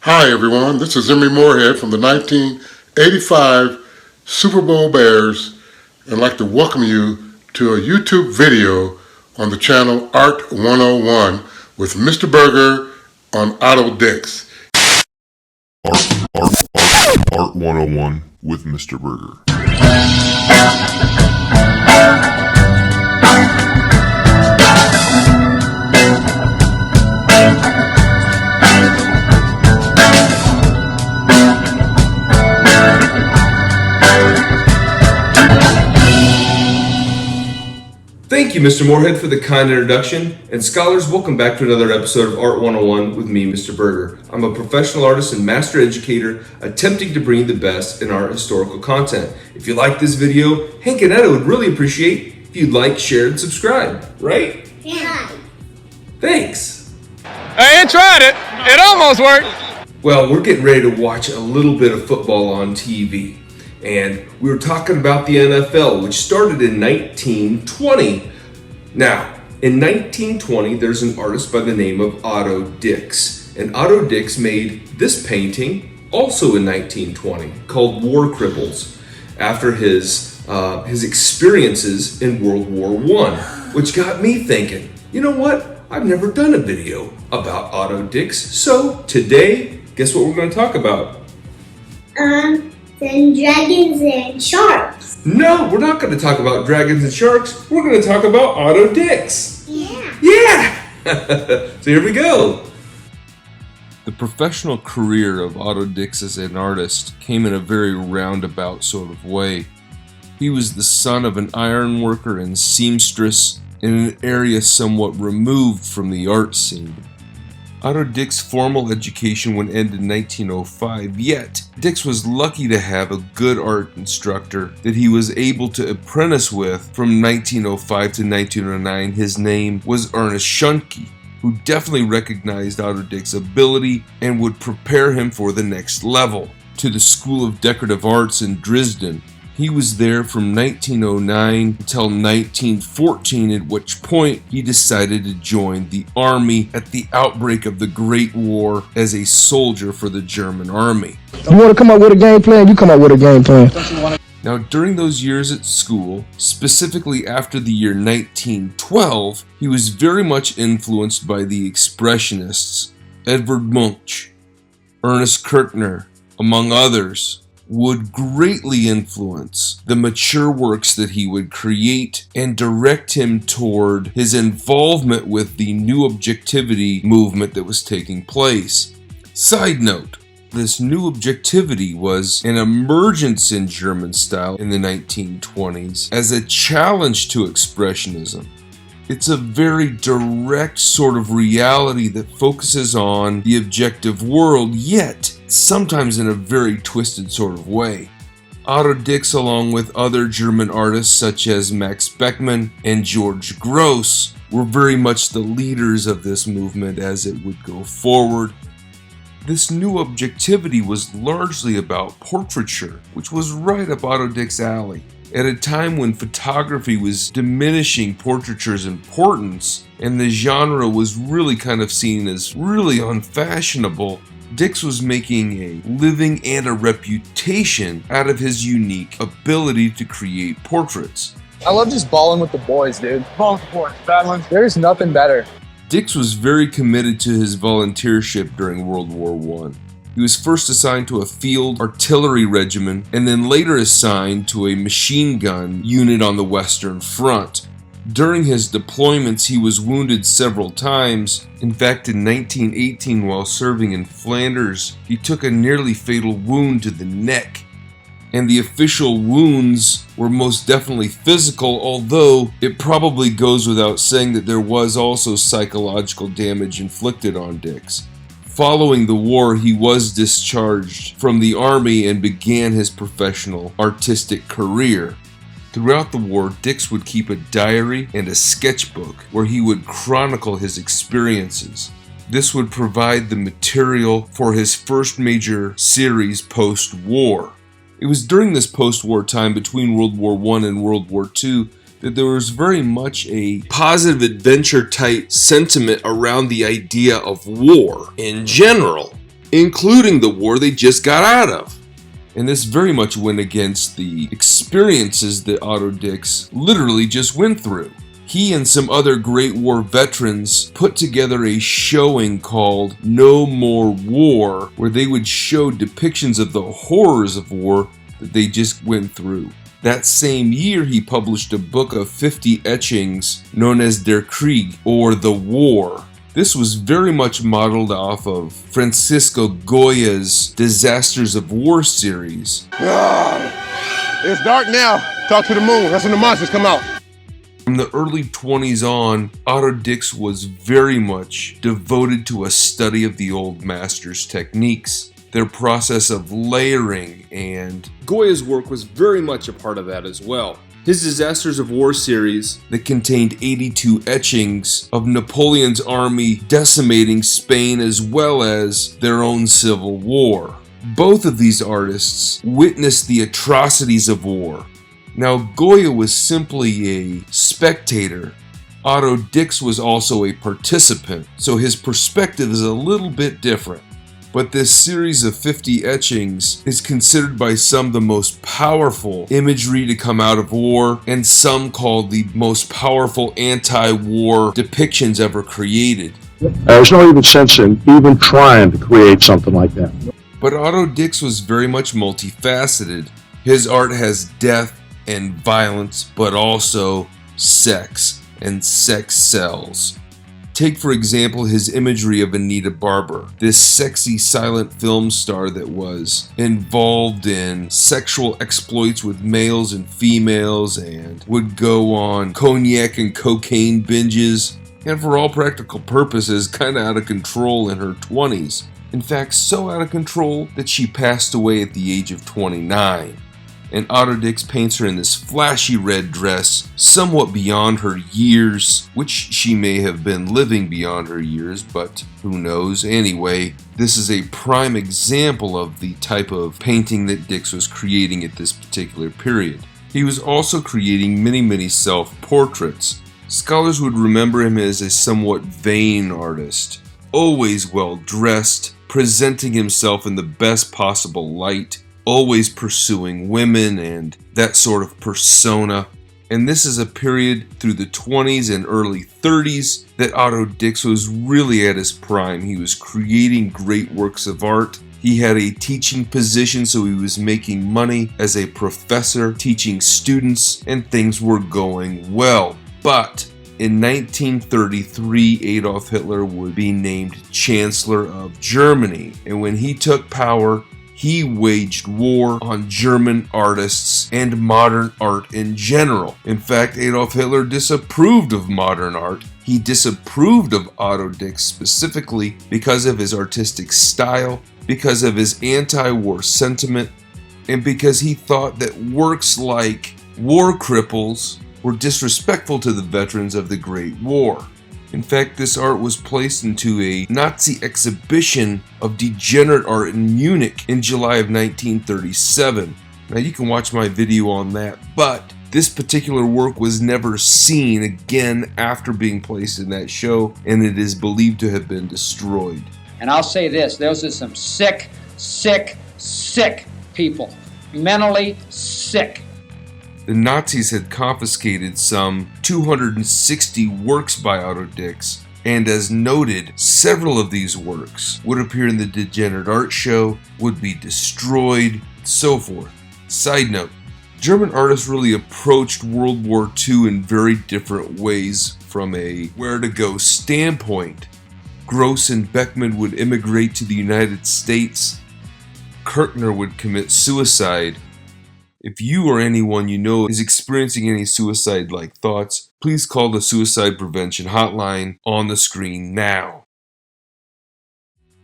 Hi everyone, this is Emery Moorehead from the 1985 Super Bowl Bears, and I'd like to welcome you to a YouTube video on the channel Art 101 with Mr. Burgher on Otto Dix. Art 101 with Mr. Burgher. Thank you, Mr. Moorehead, for the kind introduction. And scholars, welcome back to another episode of Art 101 with me, Mr. Burgher. I'm a professional artist and master educator attempting to bring the best in our historical content. If you like this video, Hank and Anita would really appreciate if you'd like, share, and subscribe, right? Yeah. Thanks. I ain't tried it. It almost worked. Well, we're getting ready to watch a little bit of football on TV. And we were talking about the NFL, which started in 1920. Now, in 1920, there's an artist by the name of Otto Dix. And Otto Dix made this painting also in 1920 called War Cripples after his experiences in World War I, which got me thinking, you know what? I've never done a video about Otto Dix. So today, guess what we're going to talk about? Then dragons and sharks. No, we're not going to talk about dragons and sharks. We're going to talk about Otto Dix. Yeah. Yeah! So here we go. The professional career of Otto Dix as an artist came in a very roundabout sort of way. He was the son of an iron worker and seamstress in an area somewhat removed from the art scene. Otto Dix's formal education would end in 1905, yet Dix was lucky to have a good art instructor that he was able to apprentice with from 1905 to 1909. His name was Ernest Schunke, who definitely recognized Otto Dix's ability and would prepare him for the next level. To the School of Decorative Arts in Dresden. He was there from 1909 until 1914, at which point he decided to join the army at the outbreak of the Great War as a soldier for the German army. You want to come up with a game plan? You come up with a game plan. Now, during those years at school, specifically after the year 1912, he was very much influenced by the Expressionists, Edvard Munch, Ernest Kirchner, among others, would greatly influence the mature works that he would create and direct him toward his involvement with the new objectivity movement that was taking place. Side note, this new objectivity was an emergence in German style in the 1920s as a challenge to Expressionism. It's a very direct sort of reality that focuses on the objective world, yet sometimes in a very twisted sort of way. Otto Dix, along with other German artists such as Max Beckmann and George Gross, were very much the leaders of this movement as it would go forward. This new objectivity was largely about portraiture, which was right up Otto Dix's alley. At a time when photography was diminishing portraiture's importance and the genre was really kind of seen as really unfashionable, Dix was making a living and a reputation out of his unique ability to create portraits. I love just balling with the boys, dude. Balling with the boys, battling. There's nothing better. Dix was very committed to his volunteership during World War I. He was first assigned to a field artillery regiment and then later assigned to a machine gun unit on the Western Front. During his deployments, he was wounded several times. In fact, in 1918, while serving in Flanders, he took a nearly fatal wound to the neck. And the official wounds were most definitely physical, although it probably goes without saying that there was also psychological damage inflicted on Dix. Following the war, he was discharged from the army and began his professional artistic career. Throughout the war, Dix would keep a diary and a sketchbook where he would chronicle his experiences. This would provide the material for his first major series post-war. It was during this post-war time between World War I and World War II that there was very much a positive adventure type sentiment around the idea of war in general. including the war they just got out of. And this very much went against the experiences that Otto Dix literally just went through. He and some other Great War veterans put together a showing called No More War, where they would show depictions of the horrors of war that they just went through. That same year, he published a book of 50 etchings known as Der Krieg, or The War. This was very much modeled off of Francisco Goya's Disasters of War series. It's dark now. Talk to the moon. That's when the monsters come out. From the early 20s on, Otto Dix was very much devoted to a study of the old masters' techniques, their process of layering, and Goya's work was very much a part of that as well. His Disasters of War series that contained 82 etchings of Napoleon's army decimating Spain as well as their own civil war. Both of these artists witnessed the atrocities of war. Now, Goya was simply a spectator. Otto Dix was also a participant, so his perspective is a little bit different. But this series of 50 etchings is considered by some the most powerful imagery to come out of war, and some called the most powerful anti-war depictions ever created. There's no even sense in even trying to create something like that. But Otto Dix was very much multifaceted. His art has death and violence, but also sex and sex sells. Take, for example, his imagery of Anita Berber, this sexy silent film star that was involved in sexual exploits with males and females and would go on cognac and cocaine binges, and for all practical purposes, kind of out of control in her 20s. In fact, so out of control that she passed away at the age of 29. And Otto Dix paints her in this flashy red dress, somewhat beyond her years, which she may have been living beyond her years, but who knows. Anyway, this is a prime example of the type of painting that Dix was creating at this particular period. He was also creating many self-portraits. Scholars would remember him as a somewhat vain artist, always well dressed, presenting himself in the best possible light, always pursuing women and that sort of persona. And this is a period through the 20s and early 30s that Otto Dix was really at his prime. He was creating great works of art. He had a teaching position, so he was making money as a professor, teaching students, and things were going well. But in 1933, Adolf Hitler would be named Chancellor of Germany. And when he took power, he waged war on German artists and modern art in general. In fact, Adolf Hitler disapproved of modern art. He disapproved of Otto Dix specifically because of his artistic style, because of his anti-war sentiment, and because he thought that works like War Cripples were disrespectful to the veterans of the Great War. In fact, this art was placed into a Nazi exhibition of degenerate art in Munich in July of 1937. Now you can watch my video on that, but this particular work was never seen again after being placed in that show, and it is believed to have been destroyed. And I'll say this, those are some sick people, mentally sick. The Nazis had confiscated some 260 works by Otto Dix, and as noted, several of these works would appear in the Degenerate art show, would be destroyed, so forth. Side note, German artists really approached World War II in very different ways from a where-to-go standpoint. Gross and Beckmann would immigrate to the United States. Kirchner would commit suicide. If you or anyone you know is experiencing any suicide-like thoughts, please call the Suicide Prevention Hotline on the screen now.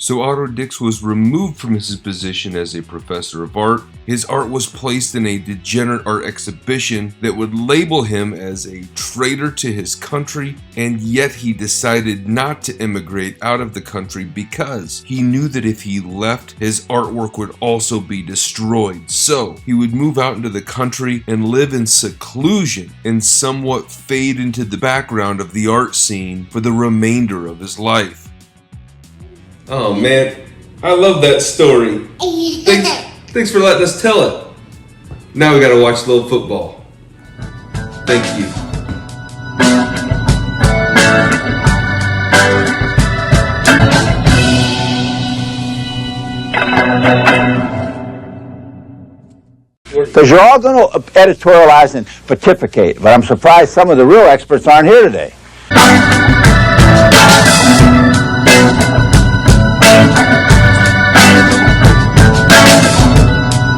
So Otto Dix was removed from his position as a professor of art. His art was placed in a degenerate art exhibition that would label him as a traitor to his country, and yet he decided not to immigrate out of the country because he knew that if he left, his artwork would also be destroyed. So he would move out into the country and live in seclusion and somewhat fade into the background of the art scene for the remainder of his life. Oh man, I love that story. Thanks for letting us tell it. Now we gotta watch a little football. Thank you. Because you're all going to editorialize and pontificate, but I'm surprised some of the real experts aren't here today.